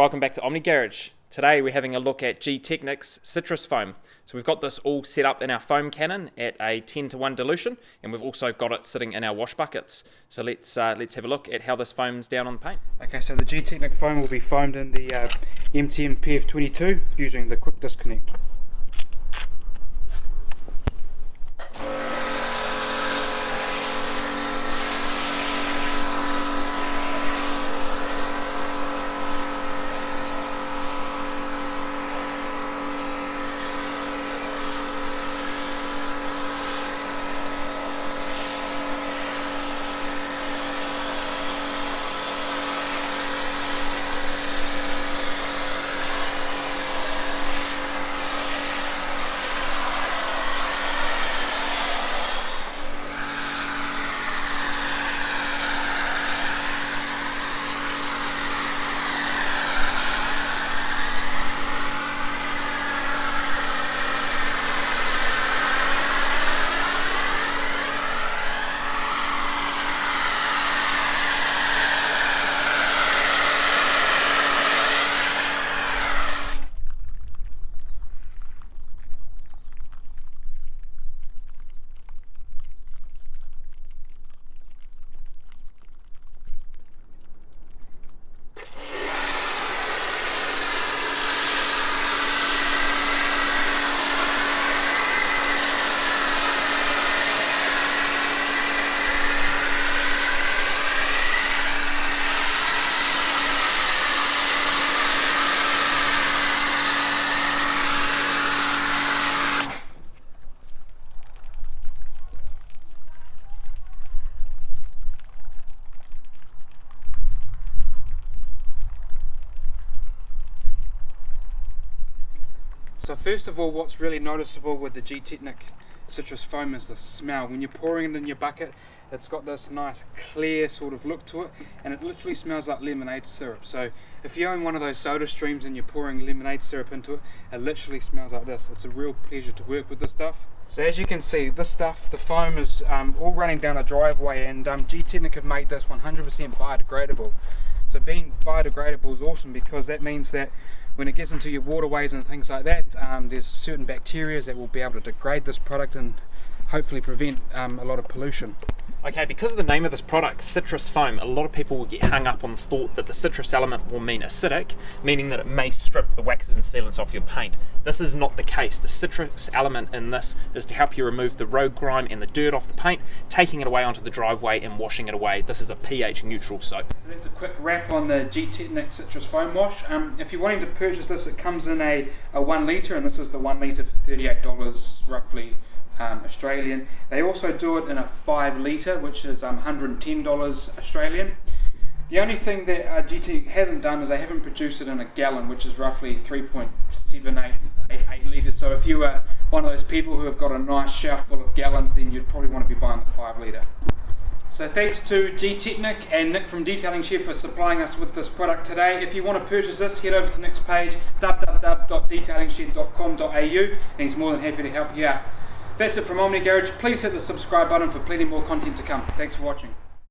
Welcome back to Omni Garage. Today we're having a look at Gtechniq's citrus foam. So we've got this all set up in our foam cannon at a 10:1 dilution, and we've also got it sitting in our wash buckets. So let's have a look at how this foams down on the paint. Okay, so the Gtechniq foam will be foamed in the MTM PF22 using the quick disconnect. So first of all, what's really noticeable with the Gtechniq citrus foam is the smell. When you're pouring it in your bucket, it's got this nice clear sort of look to it, and it literally smells like lemonade syrup. So if you own one of those soda streams and you're pouring lemonade syrup into it, it literally smells like this. It's a real pleasure to work with this stuff. So as you can see, this stuff, the foam is all running down a driveway, and Gtechniq have made this 100% biodegradable. So being biodegradable is awesome because that means that when it gets into your waterways and things like that, there's certain bacteria that will be able to degrade this product and hopefully prevent a lot of pollution. Okay, because of the name of this product, citrus foam, a lot of people will get hung up on the thought that the citrus element will mean acidic, meaning that it may strip the waxes and sealants off your paint. This is not the case. The citrus element in this is to help you remove the road grime and the dirt off the paint, taking it away onto the driveway and washing it away. This is a pH neutral soap. So that's a quick wrap on the Gtechniq citrus foam wash. If you're wanting to purchase this, it comes in a 1 litre, and this is the 1 litre for $38 roughly. Australian. They also do it in a 5 litre, which is $110 Australian. The only thing that Gtechniq hasn't done is they haven't produced it in a gallon, which is roughly 3.788 litres. So if you are one of those people who have got a nice shelf full of gallons, then you'd probably want to be buying the 5 litre. So thanks to Gtechniq and Nick from Detailing Shed for supplying us with this product today. If you want to purchase this, head over to Nick's page, www.detailingshed.com.au, and he's more than happy to help you out. That's it from Omni Garage. Please hit the subscribe button for plenty more content to come. Thanks for watching.